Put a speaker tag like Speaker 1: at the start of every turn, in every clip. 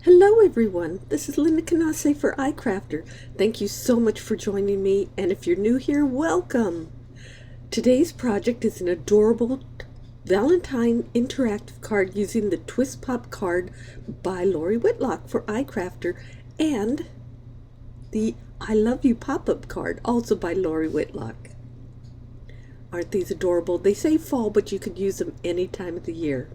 Speaker 1: Hello everyone, this is Linda Canase for iCrafter. Thank you so much for joining me, and if you're new here, welcome! Today's project is an adorable Valentine interactive card using the Twist Pop card by Lori Whitlock for iCrafter and the I Love You pop-up card also by Lori Whitlock. Aren't these adorable? They say fall, but you could use them any time of the year.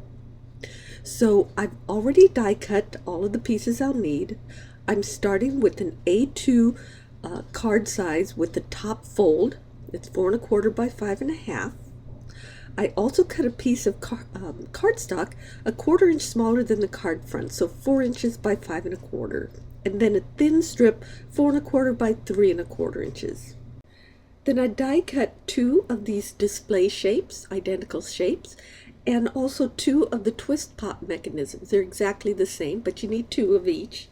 Speaker 1: So I've already die cut all of the pieces I'll need. I'm starting with an A2 card size with the top fold. It's 4 1/4 by 5 1/2. I also cut a piece of cardstock 1/4 inch smaller than the card front, so 4 inches by 5 1/4, and then a thin strip 4 1/4 by 3 1/4 inches. Then I die cut 2 of these display shapes, identical shapes, and also 2 of the twist pop mechanisms. They're exactly the same, but you need 2 of each.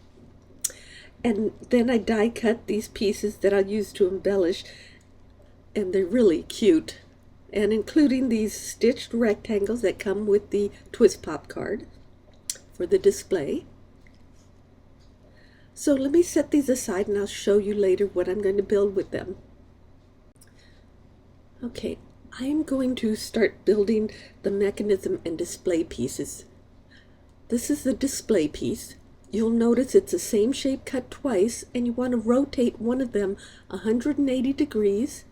Speaker 1: And then I die cut these pieces that I'll use to embellish, and they're really cute, and including these stitched rectangles that come with the twist pop card for the display. So let me set these aside and I'll show you later what I'm going to build with them. Okay, I'm going to start building the mechanism and display pieces. This is the display piece. You'll notice it's the same shape cut twice, and you want to rotate one of them 180 degrees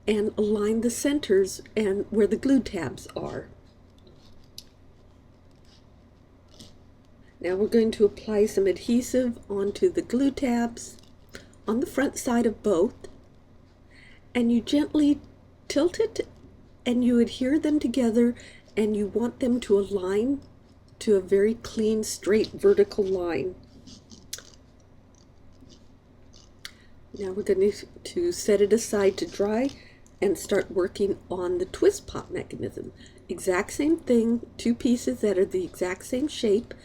Speaker 1: and align the centers and where the glue tabs are. Now we're going to apply some adhesive onto the glue tabs on the front side of both, and you gently tilt it and you adhere them together, and you want them to align to a very clean, straight, vertical line. Now we're going to set it aside to dry and start working on the twist pop mechanism. Exact same thing, 2 pieces that are the exact same shape.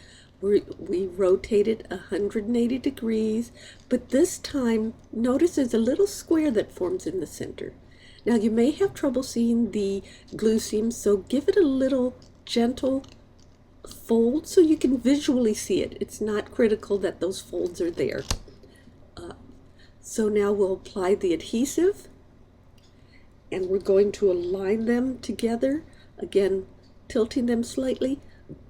Speaker 1: We rotate it 180 degrees, but this time notice there's a little square that forms in the center. Now you may have trouble seeing the glue seams, so give it a little gentle fold so you can visually see it. It's not critical that those folds are there. So now we'll apply the adhesive, and we're going to align them together, again tilting them slightly.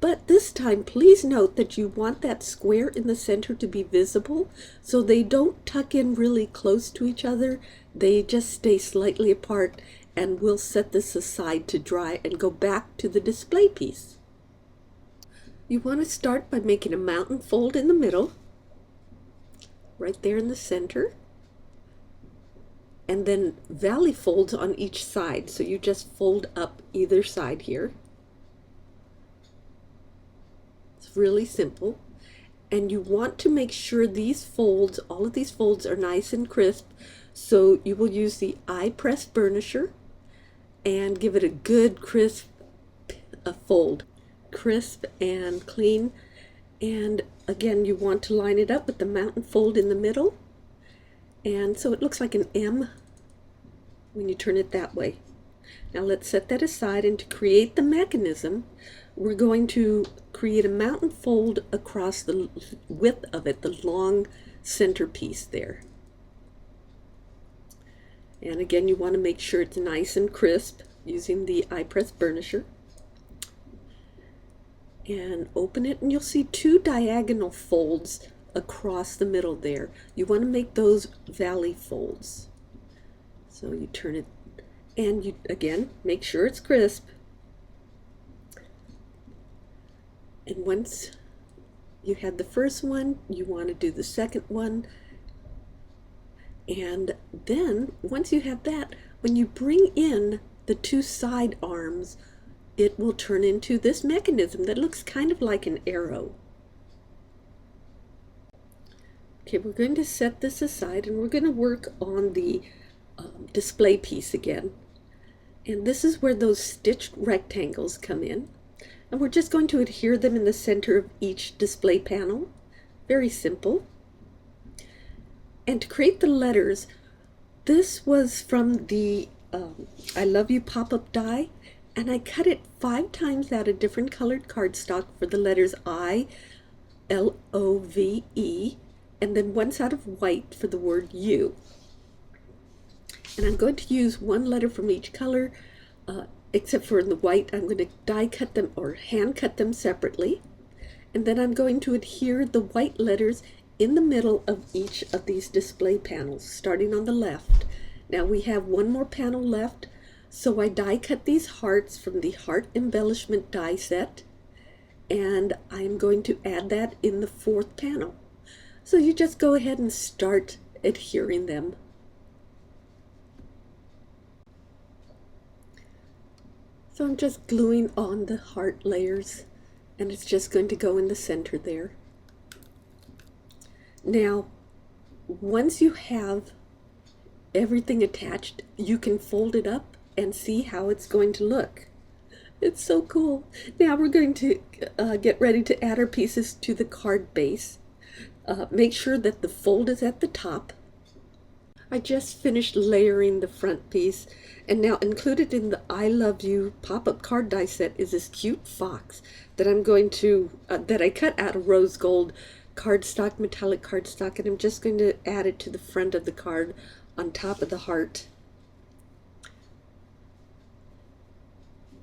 Speaker 1: But this time, please note that you want that square in the center to be visible, so they don't tuck in really close to each other. They just stay slightly apart, and we'll set this aside to dry and go back to the display piece. You want to start by making a mountain fold in the middle, right there in the center, and then valley folds on each side. So you just fold up either side here. Really simple, and you want to make sure these folds, all of these folds, are nice and crisp, so you will use the press burnisher and give it a good crisp fold, crisp and clean. And again, you want to line it up with the mountain fold in the middle, and so it looks like an M when you turn it that way. Now let's set that aside, and to create the mechanism, we're going to create a mountain fold across the width of it, the long centerpiece there. And again, you want to make sure it's nice and crisp using the press burnisher. And open it, and you'll see 2 diagonal folds across the middle there. You want to make those valley folds. So you turn it, and you again make sure it's crisp. And once you had the first one, you want to do the second one. And then once you have that, when you bring in the 2 side arms, it will turn into this mechanism that looks kind of like an arrow. Okay, we're going to set this aside, and we're going to work on the display piece again. And this is where those stitched rectangles come in. And we're just going to adhere them in the center of each display panel. Very simple. And to create the letters, this was from the I Love You pop-up die, and I cut it 5 times out of different colored cardstock for the letters I, Love, and then one side of white for the word U. And I'm going to use one letter from each color, except for in the white. I'm going to die cut them or hand cut them separately. And then I'm going to adhere the white letters in the middle of each of these display panels, starting on the left. Now we have one more panel left, so I die cut these hearts from the Heart Embellishment die set, and I'm going to add that in the fourth panel. So you just go ahead and start adhering them. So I'm just gluing on the heart layers, and it's just going to go in the center there. Now, once you have everything attached, you can fold it up and see how it's going to look. It's so cool. Now we're going to get ready to add our pieces to the card base. Make sure that the fold is at the top. I just finished layering the front piece, and now included in the I Love You pop-up card die set is this cute fox that I'm going to, that I cut out of rose gold cardstock, metallic cardstock, and I'm just going to add it to the front of the card on top of the heart.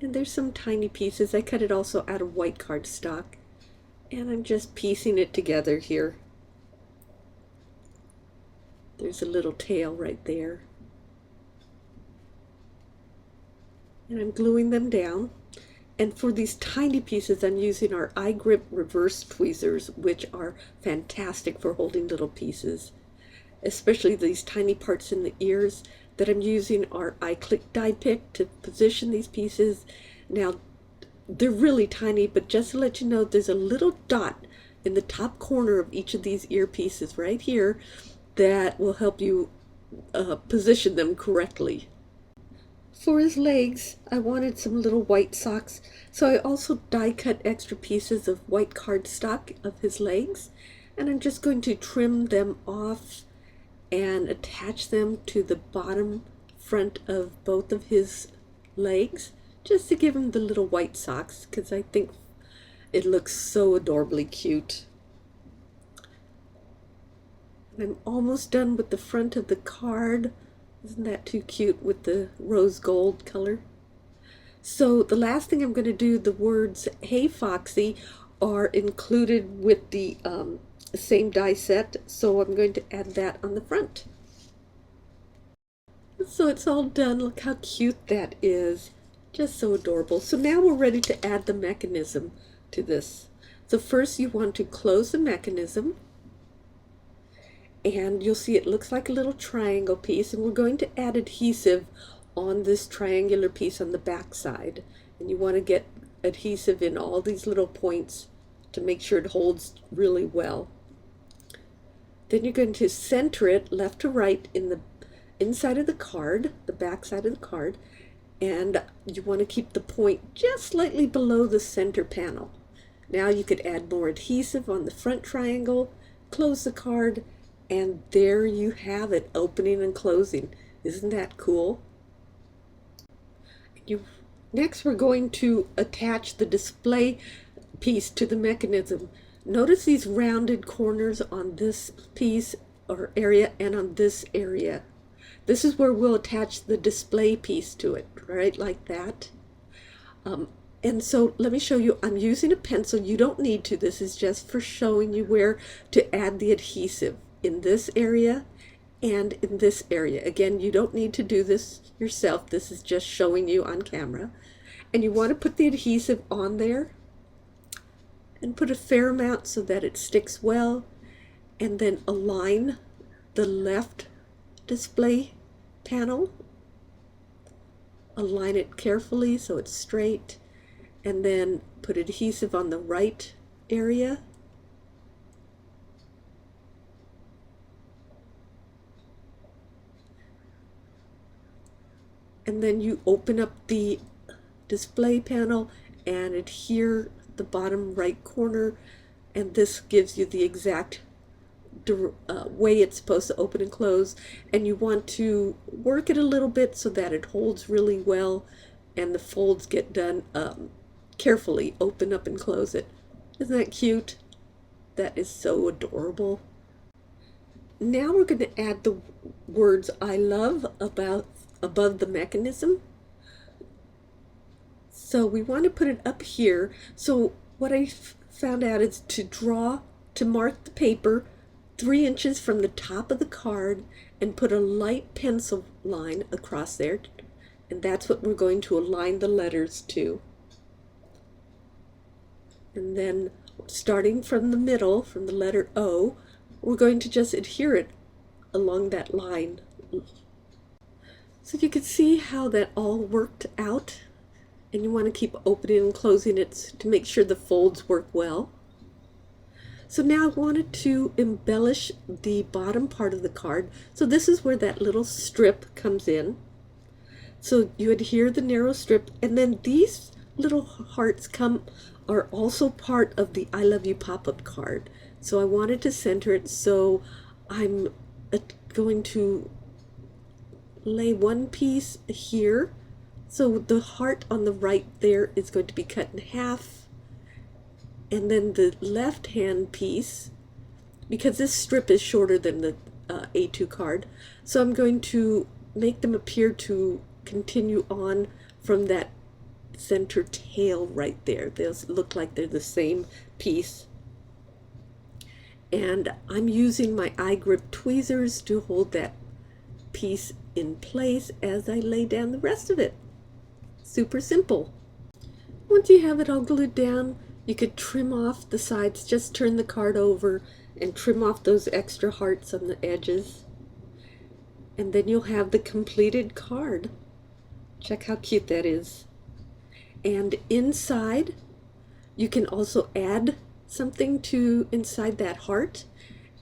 Speaker 1: And there's some tiny pieces. I cut it also out of white cardstock, and I'm just piecing it together here. There's a little tail right there. And I'm gluing them down. And for these tiny pieces, I'm using our iGrip Reverse Tweezers, which are fantastic for holding little pieces. Especially these tiny parts in the ears that I'm using our i-Clik die pick to position these pieces. Now, they're really tiny, but just to let you know, there's a little dot in the top corner of each of these ear pieces right here that will help you position them correctly. For his legs, I wanted some little white socks, so I also die cut extra pieces of white cardstock of his legs, and I'm just going to trim them off and attach them to the bottom front of both of his legs, just to give him the little white socks, because I think it looks so adorably cute. I'm almost done with the front of the card. Isn't that too cute with the rose gold color? So the last thing I'm going to do, the words "Hey Foxy" are included with the same die set, so I'm going to add that on the front. So it's all done. Look how cute that is. Just so adorable. So now we're ready to add the mechanism to this. So first you want to close the mechanism, and you'll see it looks like a little triangle piece, and we're going to add adhesive on this triangular piece on the back side. And you want to get adhesive in all these little points to make sure it holds really well. Then you're going to center it left to right in the inside of the card, the back side of the card, and you want to keep the point just slightly below the center panel. Now you could add more adhesive on the front triangle, close the card, and there you have it, opening and closing. Isn't that cool? Next we're going to attach the display piece to the mechanism. Notice these rounded corners on this piece or area and on this area. This is where we'll attach the display piece to it, right, like that. And so let me show you, I'm using a pencil. You don't need to. This is just for showing you where to add the adhesive in this area and in this area. Again, you don't need to do this yourself. This is just showing you on camera. And you want to put the adhesive on there and put a fair amount so that it sticks well, and then align the left display panel. Align it carefully so it's straight, and then put adhesive on the right area. And then you open up the display panel and adhere the bottom right corner, and this gives you the exact way it's supposed to open and close. And you want to work it a little bit so that it holds really well and the folds get done carefully. Open up and close it. Isn't that cute? That is so adorable. Now we're going to add the words I love above the mechanism. So we want to put it up here. So what I found out is to mark the paper 3 inches from the top of the card and put a light pencil line across there. And that's what we're going to align the letters to. And then starting from the middle, from the letter O, we're going to just adhere it along that line. So you can see how that all worked out, and you want to keep opening and closing it to make sure the folds work well. So now I wanted to embellish the bottom part of the card. So this is where that little strip comes in. So you adhere the narrow strip, and then these little hearts are also part of the I Love You pop-up card. So I wanted to center it, so I'm going to lay one piece here. So the heart on the right there is going to be cut in half, and then the left hand piece, because this strip is shorter than the A2 card, so I'm going to make them appear to continue on from that center tail right there. They'll look like they're the same piece. And I'm using my i-grip tweezers to hold that piece in place as I lay down the rest of it. Super simple. Once you have it all glued down, you could trim off the sides. Just turn the card over and trim off those extra hearts on the edges. And then you'll have the completed card. Check how cute that is. And inside, you can also add something to inside that heart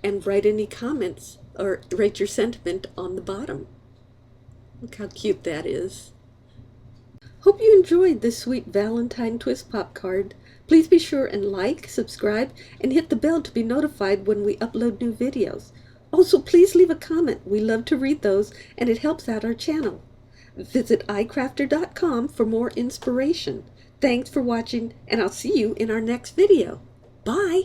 Speaker 1: and write any comments or write your sentiment on the bottom. Look how cute that is. Hope you enjoyed this sweet Valentine Twist Pop card. Please be sure and like, subscribe, and hit the bell to be notified when we upload new videos. Also, please leave a comment. We love to read those, and it helps out our channel. Visit icrafter.com for more inspiration. Thanks for watching, and I'll see you in our next video. Bye!